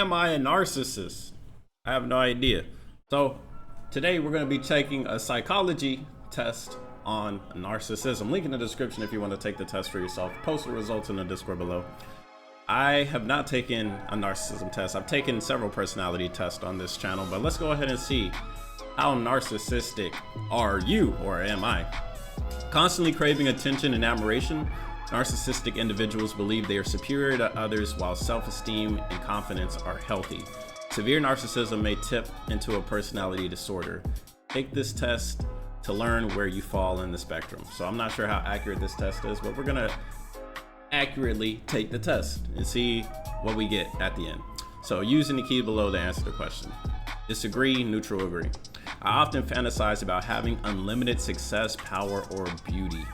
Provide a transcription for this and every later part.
am I a narcissist? I have no idea. So today we're going to be taking a psychology test on narcissism. Link in the description if you want to take the test for yourself. Post the results in the Discord below. I have not taken a narcissism test. I've taken several personality tests on this channel, but let's go ahead and see how narcissistic are you, or am I? Constantly craving attention and admiration, narcissistic individuals believe they are superior to others while self-esteem and confidence are healthy. Severe narcissism may tip into a personality disorder. Take this test to learn where you fall in the spectrum. So I'm not sure how accurate this test is, but we're gonna accurately take the test and see what we get at the end. So using the key below to answer the question. Disagree, neutral, agree. I often fantasize about having unlimited success, power, or beauty.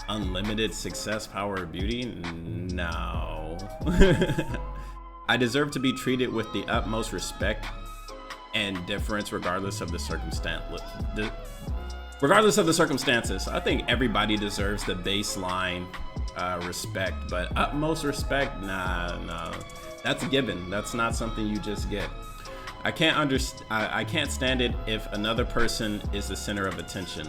Unlimited success, power, or beauty? No. I deserve to be treated with the utmost respect and deference regardless of the circumstances. I think everybody deserves the baseline respect, but utmost respect, nah, that's a given. That's not something you just get. I can't stand it if another person is the center of attention.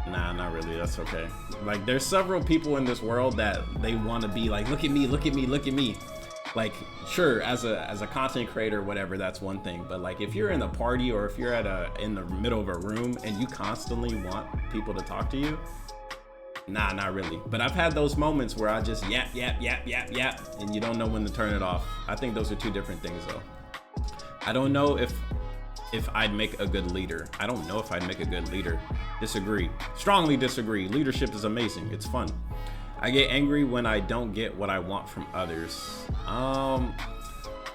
Nah, not really. That's okay. Like, there's several people in this world that they want to be like, look at me, look at me, look at me. Like, sure, as a content creator, whatever, that's one thing. But like, if you're in a party or if you're in the middle of a room and you constantly want people to talk to you, nah, not really. But I've had those moments where I just yap, and you don't know when to turn it off. I think those are two different things, though. I don't know if I'd make a good leader. I don't know if I'd make a good leader. Disagree. Strongly disagree. Leadership is amazing. It's fun. I get angry when I don't get what I want from others.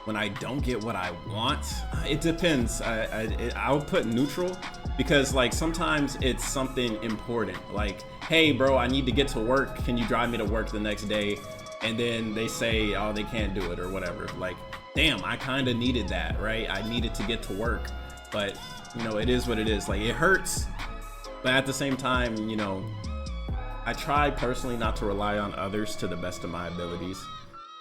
When I don't get what I want, it depends. I'll put neutral because like sometimes it's something important. Like, hey bro, I need to get to work. Can you drive me to work the next day? And then they say, oh, they can't do it or whatever. Like, damn, I kind of needed that, right? I needed to get to work, but you know, it is what it is. Like, it hurts, but at the same time, you know, I try personally not to rely on others to the best of my abilities,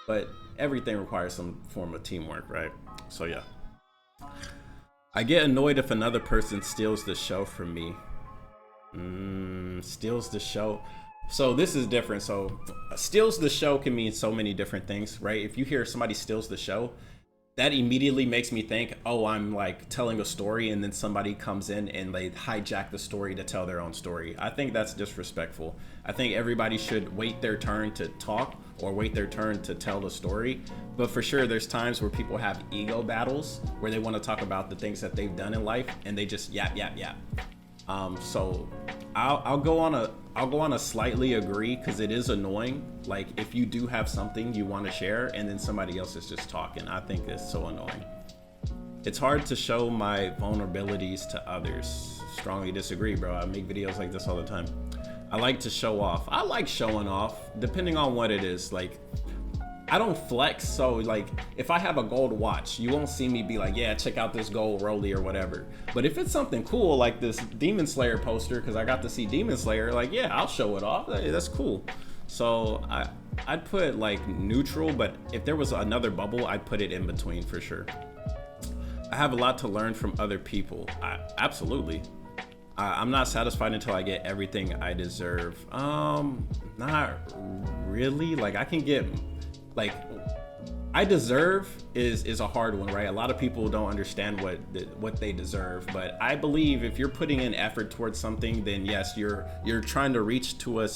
but everything requires some form of teamwork, right? So yeah. I get annoyed if another person steals the show from me. Steals the show. So this is different. So steals the show can mean so many different things, right? If you hear somebody steals the show, that immediately makes me think, oh, I'm like telling a story and then somebody comes in and they hijack the story to tell their own story. I think that's disrespectful. I think everybody should wait their turn to talk or wait their turn to tell the story. But for sure, there's times where people have ego battles where they want to talk about the things that they've done in life and they just yap. So I'll go on a slightly agree because it is annoying. Like, if you do have something you want to share and then somebody else is just talking, I think it's so annoying. It's hard to show my vulnerabilities to others. Strongly disagree, bro. I make videos like this all the time. I like to show off. I like showing off depending on what it is. Like, I don't flex, so like if I have a gold watch, you won't see me be like, yeah, check out this gold rollie or whatever. But if it's something cool like this Demon Slayer poster, because I got to see Demon Slayer, like, yeah, I'll show it off. Hey, that's cool. So I'd put like neutral, but if there was another bubble, I'd put it in between for sure. I have a lot to learn from other people. Absolutely. I'm not satisfied until I get everything I deserve. Not really. Like, I can get, like, I deserve is a hard one, right? A lot of people don't understand what they deserve, but I believe if you're putting in effort towards something, then yes, you're trying to reach to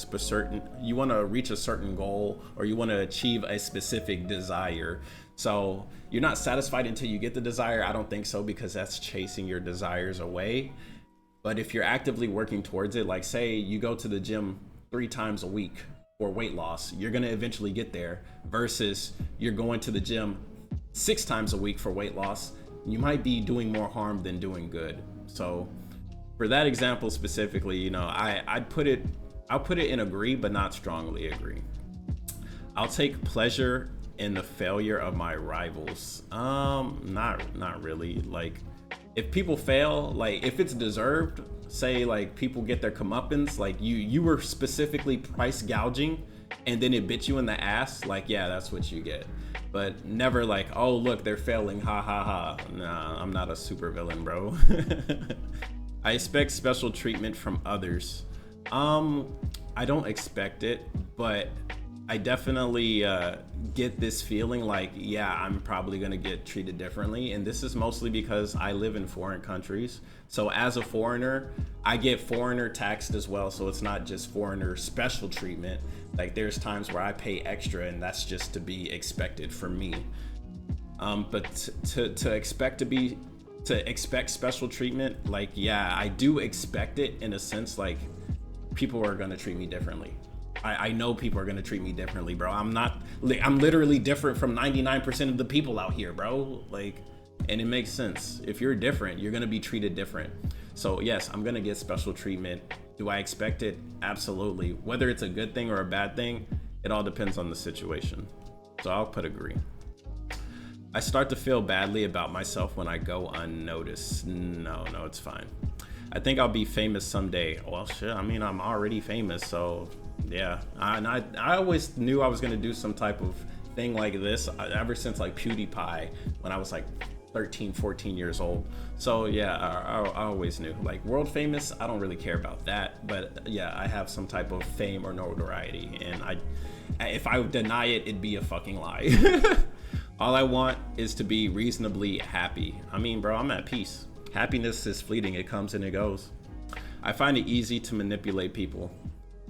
you want to reach a certain goal, or you want to achieve a specific desire. So you're not satisfied until you get the desire. I don't think so, because that's chasing your desires away. But if you're actively working towards it, like say you go to the gym 3 times a week for weight loss, you're gonna eventually get there, versus you're going to the gym 6 times a week for weight loss. You might be doing more harm than doing good. So for that example specifically, you know, I'll put it in agree, but not strongly agree. I'll take pleasure in the failure of my rivals. Not really. Like, if people fail, like if it's deserved, say like people get their comeuppance, like you were specifically price gouging and then it bit you in the ass, like, yeah, that's what you get. but never like, oh look, they're failing, ha ha ha. Nah, I'm not a super villain, bro. I expect special treatment from others. I don't expect it, but I definitely get this feeling like, yeah, I'm probably gonna get treated differently. And this is mostly because I live in foreign countries. So as a foreigner, I get foreigner taxed as well. So it's not just foreigner special treatment. Like there's times where I pay extra and that's just to be expected for me. But to expect special treatment, like, yeah, I do expect it in a sense, like people are gonna treat me differently. I know people are gonna treat me differently, bro. I'm literally different from 99% of the people out here, bro. Like, and it makes sense. If you're different, you're gonna be treated different. So yes, I'm gonna get special treatment. Do I expect it? Absolutely. Whether it's a good thing or a bad thing, it all depends on the situation. So I'll put agree. I start to feel badly about myself when I go unnoticed. No, it's fine. I think I'll be famous someday. Well, shit, I mean, I'm already famous, so yeah. I always knew I was gonna do some type of thing like this ever since like PewDiePie when I was like 13, 14 years old. So yeah, I always knew. Like world famous, I don't really care about that, but yeah, I have some type of fame or notoriety, and if I deny it, it'd be a fucking lie. All I want is to be reasonably happy. I mean, bro, I'm at peace. Happiness is fleeting, it comes and it goes. I find it easy to manipulate people.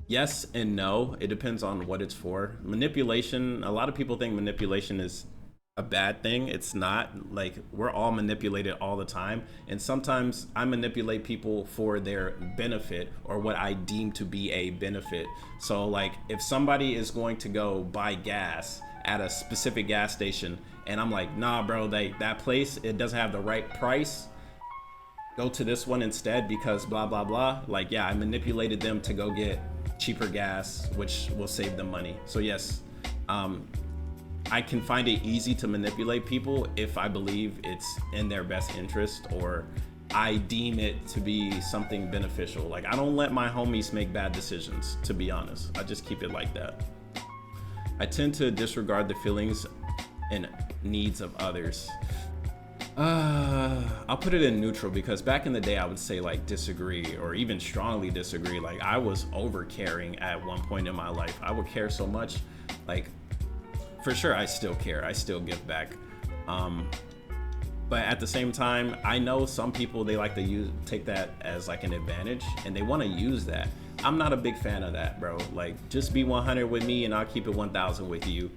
Yes and no, it depends on what it's for. Manipulation, a lot of people think manipulation is a bad thing. It's not. Like, we're all manipulated all the time, and sometimes I manipulate people for their benefit or what I deem to be a benefit. So like, if somebody is going to go buy gas at a specific gas station and I'm like, nah bro, that place, it doesn't have the right price, go to this one instead because blah blah blah. Like, yeah, I manipulated them to go get cheaper gas, which will save them money. So yes, I can find it easy to manipulate people if I believe it's in their best interest or I deem it to be something beneficial. Like, I don't let my homies make bad decisions, to be honest. I just keep it like that. I tend to disregard the feelings and needs of others. I'll put it in neutral because back in the day I would say like disagree or even strongly disagree. Like, I was over caring at one point in my life. I would care so much. Like, for sure I still care, I still give back, but at the same time I know some people, they like to take that as like an advantage and they want to use that. I'm not a big fan of that, bro. Like, just be 100 with me and I'll keep it 1000 with you.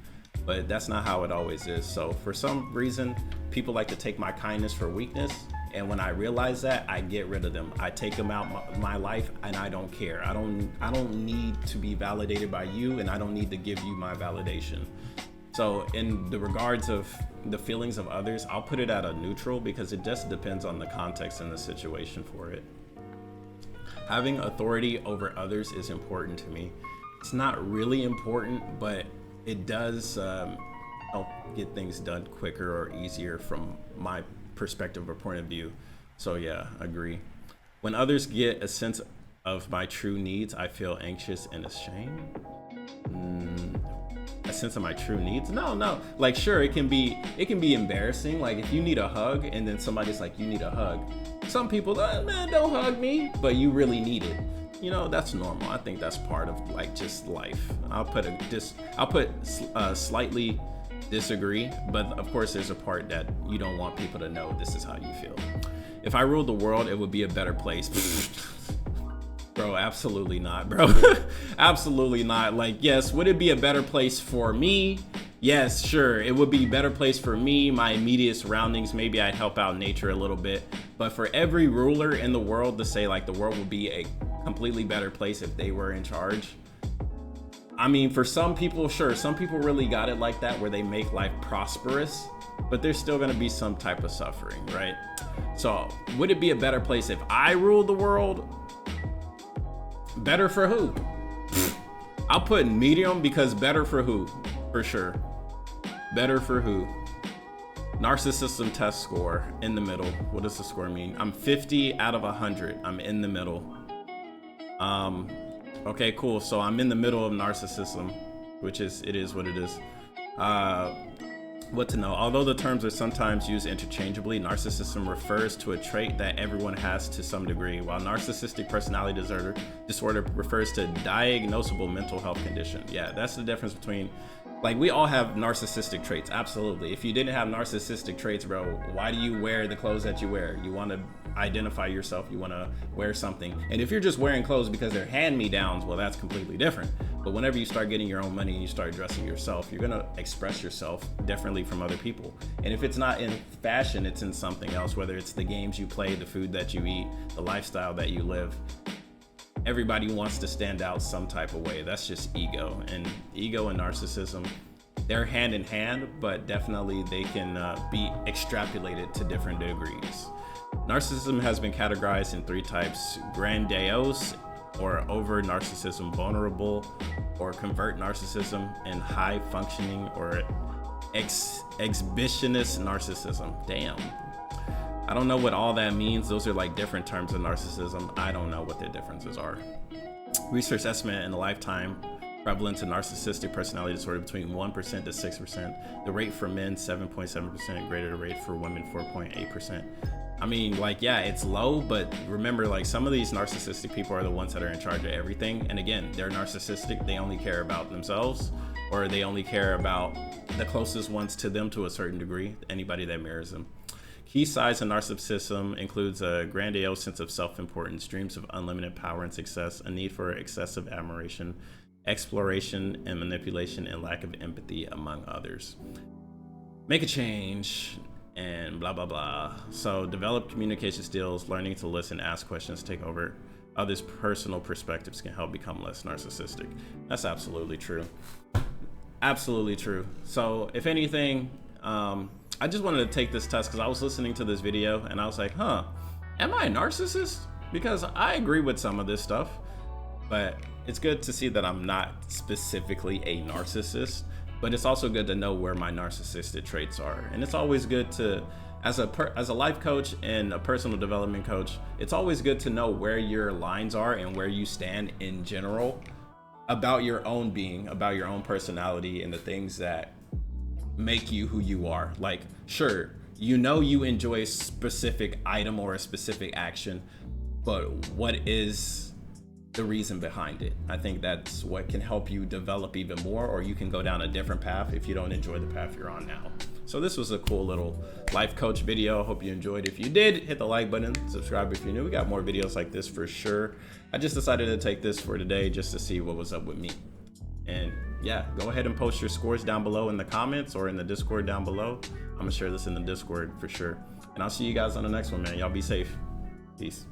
But that's not how it always is. So for some reason, people like to take my kindness for weakness. And when I realize that, I get rid of them. I take them out my life and I don't care. I don't need to be validated by you, and I don't need to give you my validation. So in the regards of the feelings of others, I'll put it at a neutral because it just depends on the context and the situation for it. Having authority over others is important to me. It's not really important, but it does help get things done quicker or easier from my perspective or point of view. So yeah, agree. When others get a sense of my true needs, I feel anxious and ashamed. A sense of my true needs? No. Like, sure, it can be embarrassing. Like, if you need a hug and then somebody's like, you need a hug. Some people, man, don't hug me, but you really need it. You know, that's normal. I think that's part of like just life. I'll put slightly disagree, but of course there's a part that you don't want people to know this is how you feel. If I ruled the world, it would be a better place. Bro, absolutely not, bro. Absolutely not. Like, yes, would it be a better place for me? Yes, sure, it would be a better place for me, my immediate surroundings. Maybe I'd help out nature a little bit. But for every ruler in the world to say like the world would be a completely better place if they were in charge, I mean, for some people, sure, some people really got it like that where they make life prosperous, but there's still gonna be some type of suffering, right? So would it be a better place if I ruled the world? Better for who? I'll put medium because better for who? For sure. Better for who? Narcissism test score, in the middle. What does the score mean? I'm 50 out of 100. I'm in the middle. Okay, cool. So I'm in the middle of narcissism, which is, it is what it is. What to know. Although the terms are sometimes used interchangeably, narcissism refers to a trait that everyone has to some degree, while narcissistic personality disorder refers to diagnosable mental health condition. Yeah, that's the difference between, like, we all have narcissistic traits, absolutely. If you didn't have narcissistic traits, bro, why do you wear the clothes that you wear? You want to identify yourself, you want to wear something. And if you're just wearing clothes because they're hand-me-downs, well, that's completely different. But whenever you start getting your own money and you start dressing yourself, you're gonna express yourself differently from other people. And if it's not in fashion, it's in something else, whether it's the games you play, the food that you eat, the lifestyle that you live. Everybody wants to stand out some type of way. That's just ego. And ego and narcissism, they're hand in hand, but definitely they can be extrapolated to different degrees. Narcissism has been categorized in 3 types: grandiose or over narcissism, vulnerable or convert narcissism, and high functioning or exhibitionist narcissism. Damn. I don't know what all that means. Those are like different terms of narcissism. I don't know what the differences are. Research estimate in a lifetime prevalence of narcissistic personality disorder between 1% to 6%. The rate for men 7.7%, greater the rate for women 4.8%. I mean, like, yeah, it's low, but remember, like, some of these narcissistic people are the ones that are in charge of everything. And again, they're narcissistic. They only care about themselves, or they only care about the closest ones to them to a certain degree, anybody that mirrors them. Key signs of narcissism includes a grandiose sense of self-importance, dreams of unlimited power and success, a need for excessive admiration, exploration and manipulation, and lack of empathy, among others. Make a change, and blah, blah, blah. So develop communication skills, learning to listen, ask questions, take over others' personal perspectives can help become less narcissistic. That's absolutely true. Absolutely true. So if anything, I just wanted to take this test because I was listening to this video and I was like, am I a narcissist? Because I agree with some of this stuff, but it's good to see that I'm not specifically a narcissist. But it's also good to know where my narcissistic traits are. And it's always good to, as a life coach and a personal development coach, it's always good to know where your lines are and where you stand in general about your own being, about your own personality, and the things that make you who you are. Like, sure, you know you enjoy a specific item or a specific action, but what is the reason behind it? I think that's what can help you develop even more, or you can go down a different path if you don't enjoy the path you're on now. So this was a cool little life coach video. Hope you enjoyed. If you did, hit the like button, subscribe if you're new. We got more videos like this for sure. I just decided to take this for today just to see what was up with me. And yeah, go ahead and post your scores down below in the comments or in the Discord down below. I'm gonna share this in the Discord for sure. And I'll see you guys on the next one, man. Y'all be safe. Peace.